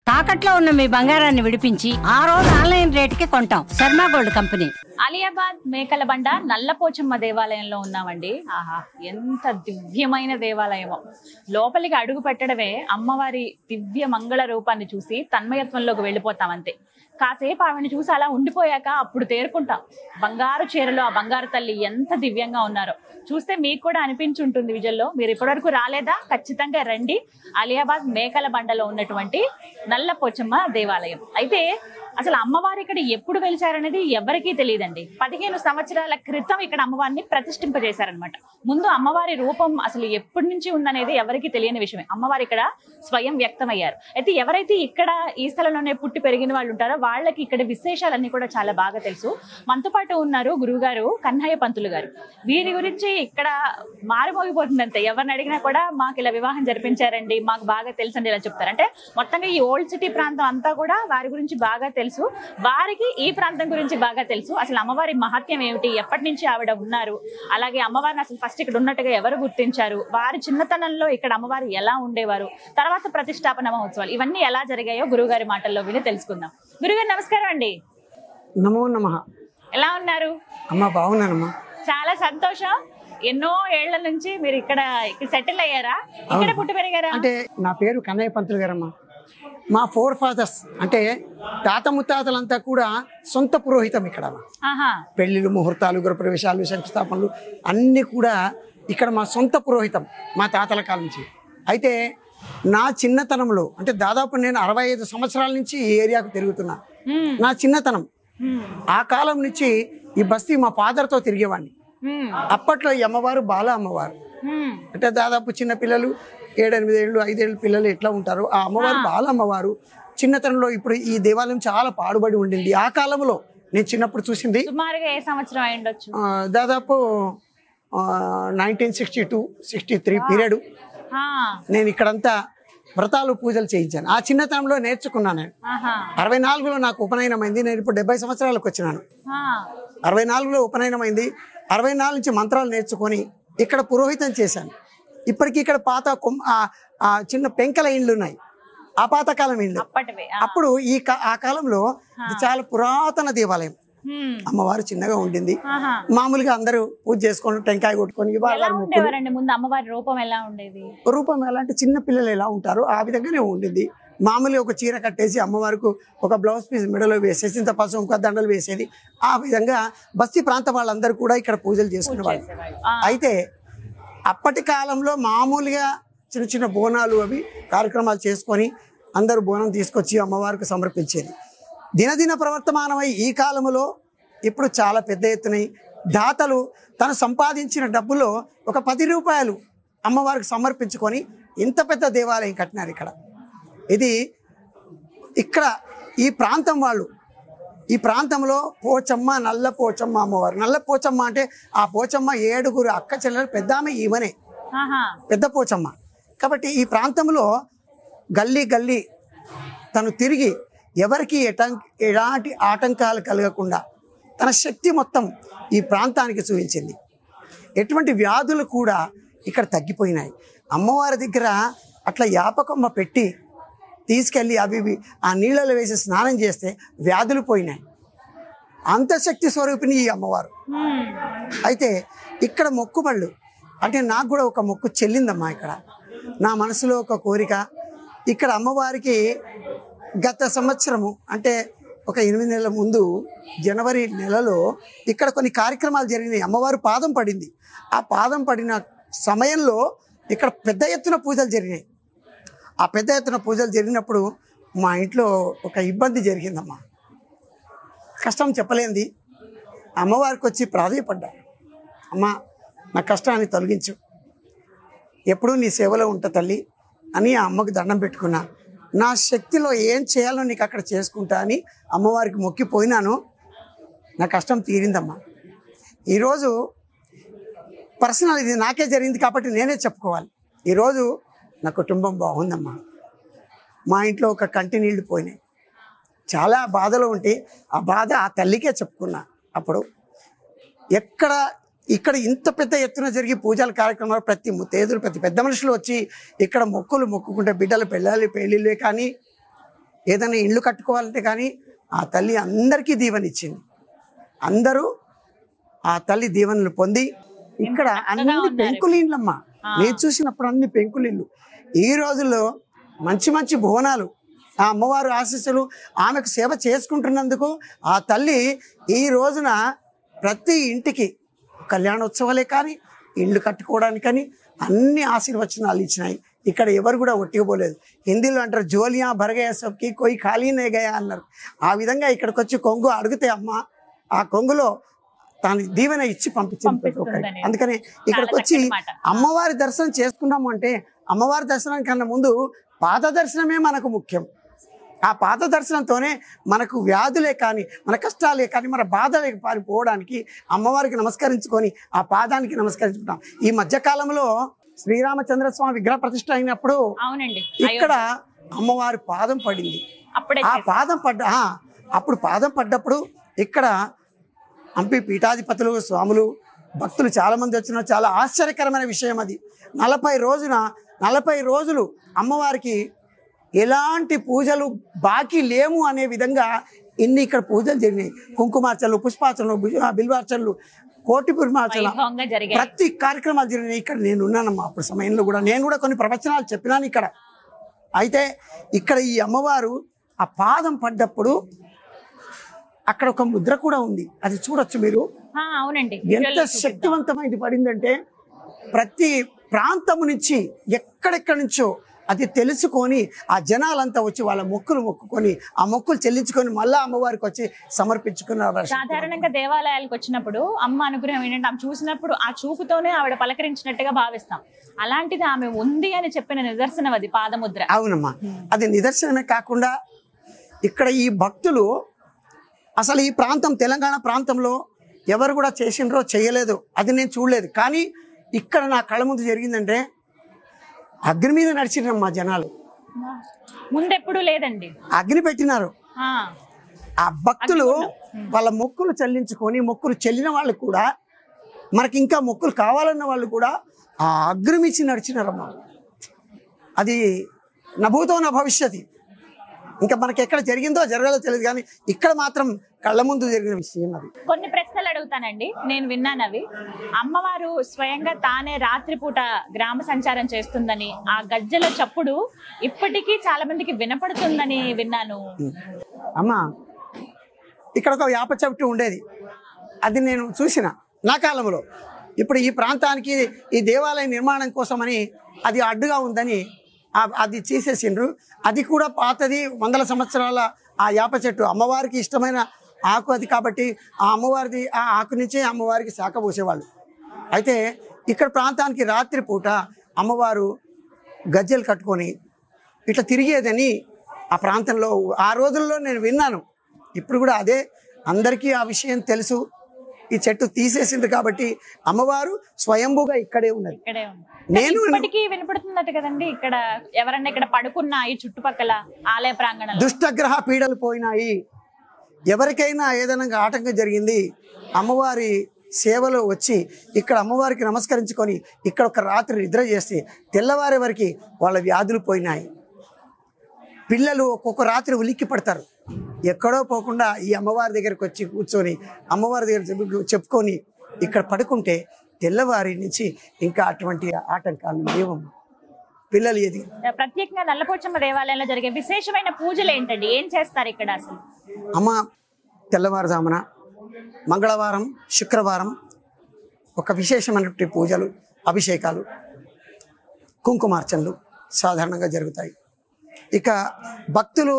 తాకట్లో ఉన్న మీ బంగారాన్ని విడిపించి ఆ రోజు ఆన్లైన్ రేటుకి కొంటాం. Sharma gold company. అలియాబాద్ మేకలబండ నల్లపోచమ్మ దేవాలయంలో ఉన్నామండి. ఆహా, ఎంత దివ్యమైన దేవాలయమో. లోపలికి అడుగు పెట్టడమే అమ్మవారి దివ్య మంగళ రూపాన్ని చూసి తన్మయత్వంలోకి వెళ్ళిపోతాం అంతే. కాసేపు ఆవిడని చూసి అలా ఉండిపోయాక అప్పుడు తేరుకుంటాం. బంగారు చీరలో ఆ బంగారు తల్లి ఎంత దివ్యంగా ఉన్నారో చూస్తే మీకు కూడా అనిపించుంటుంది. విజల్లో మీరు ఇప్పటివరకు రాలేదా? ఖచ్చితంగా రండి. అలియాబాద్ మేకలబండలో ఉన్నటువంటి నల్లపోచమ్మ దేవాలయం. అయితే అసలు అమ్మవారు ఇక్కడ ఎప్పుడు వెలిచారనేది ఎవరికీ తెలియదండి. 15 సంవత్సరాల క్రితం ఇక్కడ అమ్మవారిని ప్రతిష్ఠింపజేశారనమాట. ముందు అమ్మవారి రూపం అసలు ఎప్పటి నుంచి ఉందనేది ఎవరికీ తెలియని విషయమే. అమ్మవారు ఇక్కడ స్వయం వ్యక్తమయ్యారు. అయితే ఎవరైతే ఇక్కడ ఈ స్థలంలోనే పుట్టి పెరిగిన వాళ్ళు ఉంటారో వాళ్ళకి ఇక్కడ విశేషాలన్నీ కూడా చాలా బాగా తెలుసు. మనతో పాటు ఉన్నారు గురువుగారు కన్నయ్య పంతులు గారు. వీరి గురించి ఇక్కడ మారుమోగిపోతుంది అంతే. ఎవరిని అడిగినా కూడా మాకు ఇలా వివాహం జరిపించారండి, మాకు బాగా తెలుసు అండి ఇలా చెప్తారు. అంటే మొత్తంగా ఈ ఓల్డ్ సిటీ ప్రాంతం అంతా కూడా వారి గురించి బాగా తెలుసు. వారికి ఈ ప్రాంతం గురించి బాగా తెలుసు. అసలు అమ్మవారి మహత్యం ఏమిటి, ఎప్పటి నుంచి ఆవిడ ఉన్నారు, అలాగే అమ్మవారిని అసలు ఫస్ట్ ఇక్కడ ఉన్నట్టుగా ఎవరు గుర్తించారు, వారి చిన్నతనంలో ఇక్కడ అమ్మవారు ఎలా ఉండేవారు, తర్వాత ప్రతిష్టాపన మహోత్సవాలు ఇవన్నీ ఎలా జరిగాయో గురువుగారి మాటల్లో విని తెలుసుకుందాం. గురుగారు నమస్కారం అండి. నమో నమః. ఎలా ఉన్నారు? అమ్మా బాగున్నానమ్మా. చాలా సంతోషం. ఎన్నో ఏళ్ల నుంచి మీరు ఇక్కడ సెటిల్ అయ్యారా? ఇక్కడ పుట్టి పెరిగారా? అంటే నా పేరు కన్నయ్య పంతులు గారమ్మా. మా 4 ఫాదర్స్ అంటే తాత ముత్తాతలంతా కూడా సొంత పురోహితం ఇక్కడ. పెళ్లిళ్ళు, ముహూర్తాలు, గృహప్రవేశాలు, శంకుస్థాపనలు అన్నీ కూడా ఇక్కడ మా సొంత పురోహితం మా తాతల కాలం నుంచి. అయితే నా చిన్నతనంలో అంటే దాదాపు నేను 65 సంవత్సరాల నుంచి ఈ ఏరియాకు తిరుగుతున్నా. నా చిన్నతనం ఆ కాలం నుంచి ఈ బస్తీ మా ఫాదర్తో తిరిగేవాడిని. అప్పట్లో ఈ అమ్మవారు బాల అమ్మవారు. అంటే దాదాపు చిన్న పిల్లలు 7-8 ఏళ్ళు 5 ఏళ్ళు పిల్లలు ఎట్లా ఉంటారు, ఆ అమ్మవారు బాల అమ్మవారు చిన్నతనంలో. ఇప్పుడు ఈ దేవాలయం చాలా పాడుబడి ఉండింది. ఆ కాలంలో నేను చిన్నప్పుడు చూసింది సుమారుగా ఏ సంవత్సరం అయి ఉండొచ్చు? దాదాపు 1962-63 పీరియడ్. నేను ఇక్కడంతా వ్రతాలు పూజలు చేయించాను. ఆ చిన్నతనంలో నేర్చుకున్నాను నేను. 64లో నాకు ఉపనయనం అయింది. నేను ఇప్పుడు 70 సంవత్సరాలకు వచ్చినాను. 64లో ఉపనయనం అయింది. 64 నుంచి మంత్రాలు నేర్చుకొని ఇక్కడ పురోహితం చేశాను. ఇప్పటికీ ఇక్కడ పాత చిన్న పెంకల ఇండ్లు ఉన్నాయి, ఆ పాతకాలం ఇండ్లు. అప్పుడు ఆ కాలంలో చాలా పురాతన దేవాలయం. అమ్మవారు చిన్నగా ఉండింది. మామూలుగా అందరూ పూజ చేసుకొని టెంకాయ కొట్టుకొని ముందు అమ్మవారి రూపం ఎలా ఉండేది? రూపం ఎలా అంటే చిన్న పిల్లలు ఎలా ఉంటారో ఆ విధంగానే ఉండింది. మామూలుగా ఒక చీర కట్టేసి అమ్మవారికి ఒక బ్లౌజ్ పీస్ మెడలో వేసేసి ఇంత పసుపు ఇంకా దండలు వేసేది. ఆ విధంగా బస్తీ ప్రాంతం వాళ్ళందరూ కూడా ఇక్కడ పూజలు చేసుకునేవాళ్ళు. అయితే అప్పటి కాలంలో మామూలుగా చిన్న చిన్న బోనాలు అవి కార్యక్రమాలు చేసుకొని అందరూ బోనం తీసుకొచ్చి అమ్మవారికి సమర్పించేది. దినదిన ప్రవర్తమానమై ఈ కాలంలో ఇప్పుడు చాలా పెద్ద ఎత్తున దాతలు తను సంపాదించిన డబ్బులో ఒక 10 రూపాయలు అమ్మవారికి సమర్పించుకొని ఇంత పెద్ద దేవాలయం కట్టినారు ఇక్కడ. ఇది ఇక్కడ ఈ ప్రాంతం వాళ్ళు, ఈ ప్రాంతంలో పోచమ్మ, నల్ల పోచమ్మ అమ్మవారు. నల్ల పోచమ్మ అంటే ఆ పోచమ్మ 7 అక్క చెల్లెలు, పెద్ద ఆమె ఈమెనే పెద్ద పోచమ్మ. కాబట్టి ఈ ప్రాంతంలో గల్లీ గల్లీ తను తిరిగి ఎవరికి ఎలాంటి ఆటంకాలు కలగకుండా తన శక్తి మొత్తం ఈ ప్రాంతానికి చూపించింది. ఎటువంటి వ్యాధులు కూడా ఇక్కడ తగ్గిపోయినాయి. అమ్మవారి దగ్గర అట్లా యాపకొమ్మ పెట్టి తీసుకెళ్ళి అవి ఆ నీళ్ళలో వేసి స్నానం చేస్తే వ్యాధులు పోయినాయి. అంత శక్తి స్వరూపిణి ఈ అమ్మవారు. అయితే ఇక్కడ మొక్కుబళ్ళు అంటే నాకు కూడా ఒక మొక్కు చెల్లిందమ్మా. ఇక్కడ నా మనసులో ఒక కోరిక. ఇక్కడ అమ్మవారికి గత సంవత్సరము అంటే ఒక 8 నెలల ముందు జనవరి నెలలో ఇక్కడ కొన్ని కార్యక్రమాలు జరిగినాయి. అమ్మవారు పాదం పడింది. ఆ పాదం పడిన సమయంలో ఇక్కడ పెద్ద ఎత్తున పూజలు జరిగినాయి. ఆ పెద్ద ఎత్తున పూజలు జరిగినప్పుడు మా ఇంట్లో ఒక ఇబ్బంది జరిగిందమ్మా. కష్టం చెప్పలేంది. అమ్మవారికి వచ్చి ప్రాధేయపడ్డా, అమ్మా నా కష్టాన్ని తొలగించు, ఎప్పుడూ నీ సేవలో ఉంటా తల్లి అని ఆ అమ్మకు దండం పెట్టుకున్నా. నా శక్తిలో ఏం చేయాలో నీకు అక్కడ చేసుకుంటా అని అమ్మవారికి మొక్కిపోయినాను. నా కష్టం తీరిందమ్మా. ఈరోజు పర్సనల్ ఇది నాకే జరిగింది కాబట్టి నేనే చెప్పుకోవాలి. ఈరోజు నా కుటుంబం బాగుందమ్మా. మా ఇంట్లో ఒక కంటి నీళ్లు పోయినాయి. చాలా బాధలో ఉంటే ఆ బాధ ఆ తల్లికే చెప్పుకున్నా. అప్పుడు ఇక్కడ ఇంత పెద్ద ఎత్తున జరిగి పూజల కార్యక్రమాలు ప్రతి ముత్తైదులు ప్రతి పెద్ద మనుషులు వచ్చి ఇక్కడ మొక్కులు మొక్కుకుంటే బిడ్డలు పెళ్ళిళ్ళే కానీ ఏదైనా ఇల్లు కట్టుకోవాలంటే కానీ ఆ తల్లి అందరికీ దీవెనిచ్చింది. అందరూ ఆ తల్లి దీవెనలు పొంది ఇక్కడ అన్ని పెంకులు ఇళ్ళమ్మా. నేను చూసినప్పుడు అన్ని పెంకులు ఇల్లు. ఈ రోజుల్లో మంచి మంచి భవనాలు, ఆ అమ్మవారు ఆశీస్సులు, ఆమెకు సేవ చేసుకుంటున్నందుకు ఆ తల్లి ఈ రోజున ప్రతి ఇంటికి కళ్యాణోత్సవాలే కానీ ఇళ్ళు కట్టుకోవడానికి కానీ అన్ని ఆశీర్వచనాలు ఇచ్చినాయి. ఇక్కడ ఎవరు కూడా ఒట్టిపోలేదు. హిందీలో అంటారు జోలియా భరగయ సబ్కి కోయి ఖాళీనే గయా అన్నారు. ఆ విధంగా ఇక్కడికి వచ్చి కొంగు అడిగితే అమ్మ ఆ కొంగులో తాను దీవెన ఇచ్చి పంపించింది. అందుకని ఇక్కడికి వచ్చి అమ్మవారి దర్శనం చేసుకున్నాము అంటే అమ్మవారి దర్శనం కన్నా ముందు పాద దర్శనమే మనకు ముఖ్యం. ఆ పాద దర్శనంతోనే మనకు వ్యాధులే కానీ మన కష్టాలే కానీ మన బాధలే పారిపోవడానికి అమ్మవారికి నమస్కరించుకొని ఆ పాదానికి నమస్కరించుకుంటాం. ఈ మధ్యకాలంలో శ్రీరామచంద్ర స్వామి విగ్రహ ప్రతిష్ఠ అయినప్పుడు ఇక్కడ అమ్మవారి పాదం పడింది. ఆ పాదం అప్పుడు పాదం పడ్డప్పుడు ఇక్కడ హంపి పీఠాధిపతులు స్వాములు భక్తులు చాలా మంది వచ్చిన చాలా ఆశ్చర్యకరమైన విషయం అది. 40 రోజులు అమ్మవారికి ఎలాంటి పూజలు బాకీ లేము అనే విధంగా ఇన్ని ఇక్కడ పూజలు జరిగినాయి. కుంకుమార్చనలు, పుష్పార్చనలు, బిల్వార్చనలు, కోటి పుష్పార్చన, ప్రతి కార్యక్రమాలు జరిగినాయి. ఇక్కడ నేను ఉన్నానమ్మా. అప్పుడు సమయంలో కూడా నేను కూడా కొన్ని ప్రవచనాలు చెప్పినాను ఇక్కడ. అయితే ఇక్కడ ఈ అమ్మవారు ఆ పాదం పడ్డప్పుడు అక్కడ ఒక ముద్ర కూడా ఉంది, అది చూడొచ్చు మీరు. అవునండి, ఎంత శక్తివంతమైనది పడిందంటే ప్రతి ప్రాంతం నుంచి ఎక్కడెక్కడి నుంచో అది తెలుసుకొని ఆ జనాలంతా వచ్చి వాళ్ళ మొక్కులు మొక్కుకొని ఆ మొక్కులు చెల్లించుకొని మళ్ళా అమ్మవారికి వచ్చి సమర్పించుకున్నారు. సాధారణంగా దేవాలయాలకు వచ్చినప్పుడు అమ్మ అనుగ్రహం ఏంటంటే ఆమె చూసినప్పుడు ఆ చూపుతోనే ఆవిడ పలకరించినట్టుగా భావిస్తాం. అలాంటిది ఆమె ఉంది అని చెప్పిన నిదర్శనం అది పాదముద్ర. అవునమ్మా, అది నిదర్శనమే కాకుండా ఇక్కడ ఈ భక్తులు అసలు ఈ ప్రాంతం తెలంగాణ ప్రాంతంలో ఎవరు కూడా చేసినరో చేయలేదు, అది నేను చూడలేదు. కానీ ఇక్కడ నా కళ్ళ ముందు జరిగిందంటే అగ్ని మీద నడిచిరమ్మా జనాలు. ముందెప్పుడు లేదండి, అగ్ని పెట్టినారు. ఆ భక్తులు వాళ్ళ మొక్కులు చెల్లించుకొని మొక్కులు చెల్లిన వాళ్ళు కూడా మనకి ఇంకా మొక్కులు కావాలన్న వాళ్ళు కూడా ఆ అగ్ని మించి నడిచినారమ్మా. అది నభూతో నా భవిష్యత్. ఇంకా మనకి ఎక్కడ జరిగిందో జరగాలో తెలియదు, కానీ ఇక్కడ మాత్రం కళ్ళ ముందు జరిగిన విషయం అది. కొన్ని ప్రశ్నలు అడుగుతానండి, నేను విన్నాను అవి. అమ్మవారు స్వయంగా తానే రాత్రిపూట గ్రామ సంచారం చేస్తుందని, ఆ గజ్జల చప్పుడు ఇప్పటికీ చాలా మందికి వినపడుతుందని విన్నాను. అమ్మా, ఇక్కడ ఒక వేప చెట్టు ఉండేది, అది నేను చూసిన నా కాలంలో. ఇప్పుడు ఈ ప్రాంతానికి ఈ దేవాలయ నిర్మాణం కోసమని అది అడ్డుగా ఉందని అది తీసేసిండ్రు. అది కూడా పాతది, 100 సంవత్సరాల ఆ వేప చెట్టు. అమ్మవారికి ఇష్టమైన ఆకు అది కాబట్టి ఆ అమ్మవారిది ఆ ఆకు నుంచే అమ్మవారికి శాఖ పోసేవాళ్ళు. అయితే ఇక్కడ ప్రాంతానికి రాత్రిపూట అమ్మవారు గజ్జెలు కట్టుకొని ఇట్లా తిరిగేదని ఆ ప్రాంతంలో ఆ రోజుల్లో నేను విన్నాను. ఇప్పుడు కూడా అదే, అందరికీ ఆ విషయం తెలుసు. ఈ చెట్టు తీసేసింది కాబట్టి అమ్మవారు స్వయంభూగా ఇక్కడే ఉన్నది. నేను ఇప్పటికీ వినపడుతుందట కదండి, ఇక్కడ ఎవరన్నా ఇక్కడ పడుకున్నా ఈ చుట్టుపక్కల ఆలయ ప్రాంగణంలో దుష్టగ్రహ పీడలు పోయినాయి, ఎవరికైనా ఏదైనా ఆటంకం జరిగింది, అమ్మవారి సేవలో వచ్చి ఇక్కడ అమ్మవారికి నమస్కరించుకొని ఇక్కడ ఒక రాత్రి నిద్ర చేసి తెల్లవారే వరకు వాళ్ళ వ్యాధులు పోయినాయి. పిల్లలు ఒక్కొక్క రాత్రి ఉలిక్కి పడతారు, ఎక్కడో పోకుండా ఈ అమ్మవారి దగ్గరికి వచ్చి కూర్చొని అమ్మవారి దగ్గర చెప్పుకొని ఇక్కడ పడుకుంటే తెల్లవారి నుంచి ఇంకా అటువంటి ఆటంకాలు లేవు. పిల్లలు ఏది ప్రత్యేకంగా నల్లపోచమ్మ దేవాలయంలో జరిగే విశేషమైన పూజలు ఏంటండి, ఏం చేస్తారు ఇక్కడ అసలు? అమ్మ తెల్లవారుజామున మంగళవారం, శుక్రవారం ఒక విశేషమైనటువంటి పూజలు, అభిషేకాలు, కుంకుమార్చనలు సాధారణంగా జరుగుతాయి. ఇక భక్తులు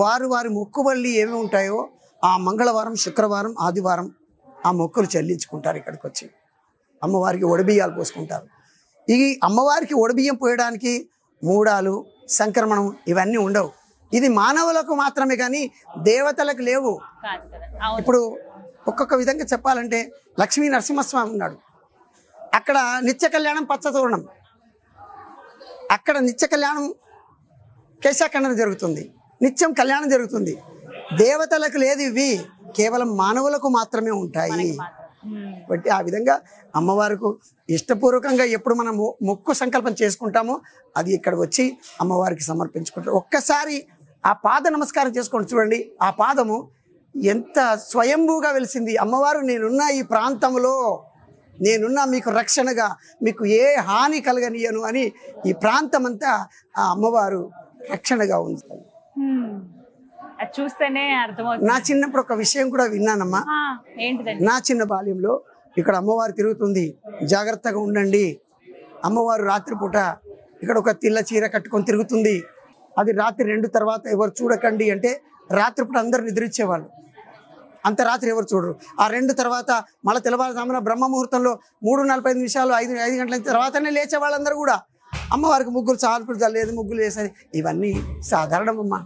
వారి మొక్కుబళ్ళు ఏమి ఉంటాయో ఆ మంగళవారం, శుక్రవారం, ఆదివారం ఆ మొక్కులు చెల్లించుకుంటారు. ఇక్కడికి వచ్చి అమ్మవారికి ఒడిబియ్యాలు పోసుకుంటారు. ఈ అమ్మవారికి ఒడిబియ్యం పోయడానికి మూడాలు, సంక్రమణం ఇవన్నీ ఉండవు. ఇది మానవులకు మాత్రమే కానీ దేవతలకు లేవు. ఇప్పుడు ఒక్కొక్క విధంగా చెప్పాలంటే లక్ష్మీ నరసింహస్వామి ఉన్నాడు, అక్కడ నిత్య కళ్యాణం పచ్చతోరణం, అక్కడ నిత్య కళ్యాణం కేశాఖండన జరుగుతుంది, నిత్యం కళ్యాణం జరుగుతుంది. దేవతలకు లేదు, ఇవి కేవలం మానవులకు మాత్రమే ఉంటాయి. బట్టి ఆ విధంగా అమ్మవారికి ఇష్టపూర్వకంగా ఎప్పుడు మనం మొక్కు సంకల్పం చేసుకుంటామో అది ఇక్కడ వచ్చి అమ్మవారికి సమర్పించుకుంటారు. ఒక్కసారి ఆ పాద నమస్కారం చేసుకోండి. చూడండి ఆ పాదము ఎంత స్వయంభూగా వెలిసింది. అమ్మవారు నేనున్న ఈ ప్రాంతంలో, నేనున్నా మీకు రక్షణగా, మీకు ఏ హాని కలగనియను అని ఈ ప్రాంతం అంతా ఆ అమ్మవారు రక్షణగా ఉంది. అది చూస్తేనే అర్థమవుతుంది. నా చిన్నప్పుడు ఒక విషయం కూడా విన్నానమ్మా. ఏంటిదండి? నా చిన్న బాల్యంలో ఇక్కడ అమ్మవారు తిరుగుతుంది, జాగ్రత్తగా ఉండండి. అమ్మవారు రాత్రిపూట ఇక్కడ ఒక తెల్ల చీర కట్టుకొని తిరుగుతుంది. అది రాత్రి 2 తర్వాత ఎవరు చూడకండి అంటే రాత్రిపూట అందరు నిద్రించేవాళ్ళు. అంత రాత్రి ఎవరు చూడరు. ఆ 2 తర్వాత మళ్ళీ తెల్లవారుజామున బ్రహ్మ ముహూర్తంలో 3:45 నిమిషాలు 5 గంటల తర్వాతనే లేచే వాళ్ళందరూ కూడా అమ్మవారికి ముగ్గులు చాలుపులు చల్లేదు, ముగ్గులు వేసేది. ఇవన్నీ సాధారణమమ్మా.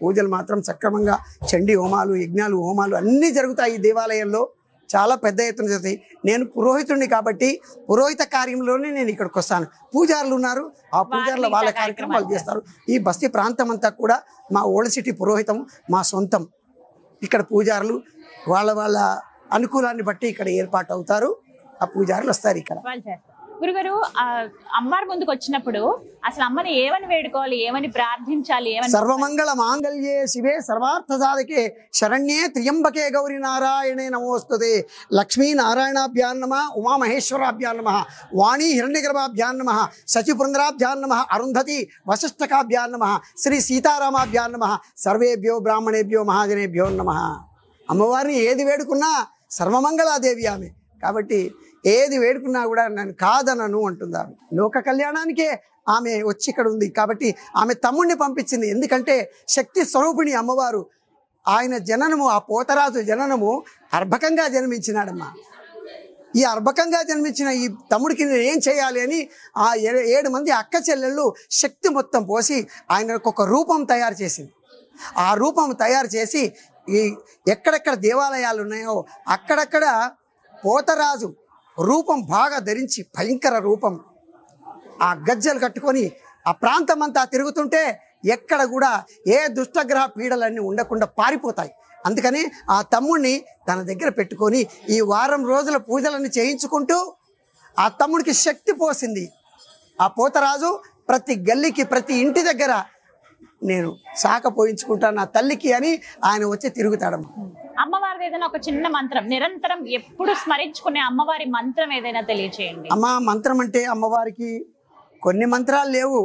పూజలు మాత్రం సక్రమంగా చండీ హోమాలు, యజ్ఞాలు, హోమాలు అన్నీ జరుగుతాయి ఈ దేవాలయంలో. చాలా పెద్ద ఎత్తున జరుగుతాయి. నేను పురోహితుడిని కాబట్టి పురోహిత కార్యంలోనే నేను ఇక్కడికి వస్తాను. పూజారులు ఉన్నారు, ఆ పూజారులు వాళ్ళ కార్యక్రమాలు చేస్తారు. ఈ బస్తీ ప్రాంతం అంతా కూడా మా ఓల్డ్ సిటీ పురోహితం మా సొంతం. ఇక్కడ పూజారులు వాళ్ళ అనుకూలాన్ని బట్టి ఇక్కడ ఏర్పాటు అవుతారు. ఆ పూజారులు వస్తారు ఇక్కడ. గురుగారు, అమ్మవారి ముందుకు వచ్చినప్పుడు అసలు అమ్మని ఏమని వేడుకోవాలి, ఏమని ప్రార్థించాలి? సర్వమంగళ మాంగళ్యే శివే సర్వార్థ సాధకే శరణ్యే త్ర్యంబకే గౌరీ నారాయణే నమోస్తుతే. లక్ష్మీ నారాయణాభ్యాం నమః, ఉమామహేశ్వరాభ్యాం నమః, వాణీ హిరణ్యగర్భాభ్యాం నమః, శచిపురంధ్రాభ్యాం నమః, అరుంధతి వశిష్ఠకాభ్యాం నమః, శ్రీ సీతారామాభ్యాం నమః, సర్వేభ్యో బ్రాహ్మణేభ్యో మహాజనేభ్యో నమః. అమ్మవారిని ఏది వేడుకున్నా సర్వమంగళాదేవి ఆమె కాబట్టి ఏది వేడుకున్నా కూడా నేను కాదనను అంటుంది ఆమె. లోక కళ్యాణానికే ఆమె వచ్చి ఇక్కడ ఉంది కాబట్టి ఆమె తమ్ముడిని పంపించింది. ఎందుకంటే శక్తి స్వరూపిణి అమ్మవారు. ఆయన జననము, ఆ పోతరాజు జననము అర్భకంగా జన్మించినాడమ్మా. ఈ అర్భకంగా జన్మించిన ఈ తమ్ముడికి నేను ఏం చేయాలి అని ఆ 7 మంది అక్క చెల్లెళ్ళు శక్తి మొత్తం పోసి ఆయనకు ఒక రూపం తయారు చేసింది. ఆ రూపం తయారు చేసి ఈ ఎక్కడెక్కడ దేవాలయాలు ఉన్నాయో అక్కడక్కడ పోతరాజు రూపం బాగా ధరించి భయంకర రూపం, ఆ గజ్జలు కట్టుకొని ఆ ప్రాంతం అంతా తిరుగుతుంటే ఎక్కడ కూడా ఏ దుష్టగ్రహ పీడలన్నీ ఉండకుండా పారిపోతాయి. అందుకని ఆ తమ్ముడిని తన దగ్గర పెట్టుకొని ఈ వారం రోజుల పూజలన్నీ చేయించుకుంటూ ఆ తమ్ముడికి శక్తి పోసింది. ఆ పోతరాజు ప్రతి గల్లీకి, ప్రతి ఇంటి దగ్గర నేను శాఖ పోయించుకుంటాను నా తల్లికి అని ఆయన వచ్చి తిరుగుతాడమ్మ. అమ్మవారి ఏదైనా ఒక చిన్న మంత్రం నిరంతరం ఎప్పుడు స్మరించుకునే అమ్మవారి మంత్రం ఏదైనా తెలియచేయండి. అమ్మ మంత్రం అంటే అమ్మవారికి కొన్ని మంత్రాలు లేవు.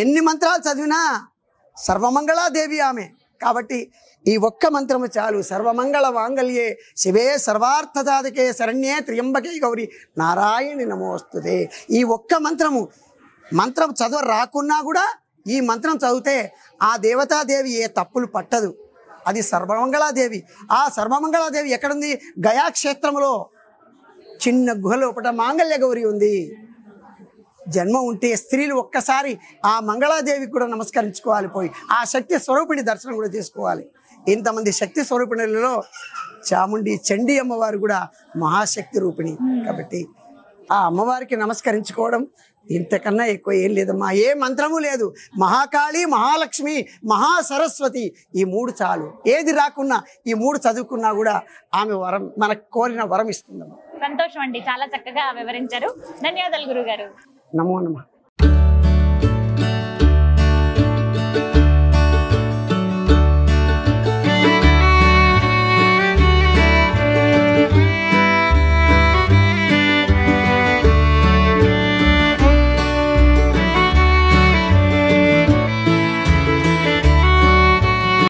ఎన్ని మంత్రాలు చదివినా సర్వమంగళాదేవి ఆమె కాబట్టి ఈ ఒక్క మంత్రము చాలు. సర్వమంగళ మాంగళ్యే శివే సర్వార్థసాధకే శరణ్యే త్ర్యంబకే గౌరీ నారాయణి నమోస్తుతే. ఈ ఒక్క మంత్రం చదువు రాకున్నా కూడా ఈ మంత్రం చదివితే ఆ దేవతాదేవి ఏ తప్పులు పట్టదు. అది సర్వమంగళాదేవి. ఆ సర్వమంగళాదేవి ఎక్కడుంది? గయా క్షేత్రంలో చిన్న గుహ లోపల మాంగళ్య గౌరి ఉంది. జన్మ ఉంటే స్త్రీలు ఒక్కసారి ఆ మంగళాదేవికి కూడా నమస్కరించుకోవాలి, పోయి ఆ శక్తి స్వరూపిణి దర్శనం కూడా చేసుకోవాలి. ఇంతమంది శక్తి స్వరూపిణులలో చాముండి చండీ అమ్మవారు కూడా మహాశక్తి రూపిణి కాబట్టి ఆ అమ్మవారికి నమస్కరించుకోవడం ఇంతకన్నా ఎక్కువ ఏం లేదమ్మా. ఏ మంత్రము లేదు. మహాకాళి, మహాలక్ష్మి, మహాసరస్వతి ఈ 3 చాలు. ఏది రాకున్నా ఈ 3 చదువుకున్నా కూడా ఆమె వరం, మనకు కోరిన వరం ఇస్తుందమ్మా. సంతోషం అండి, చాలా చక్కగా వివరించారు. ధన్యవాదాలు గురుగారు. నమో నమః.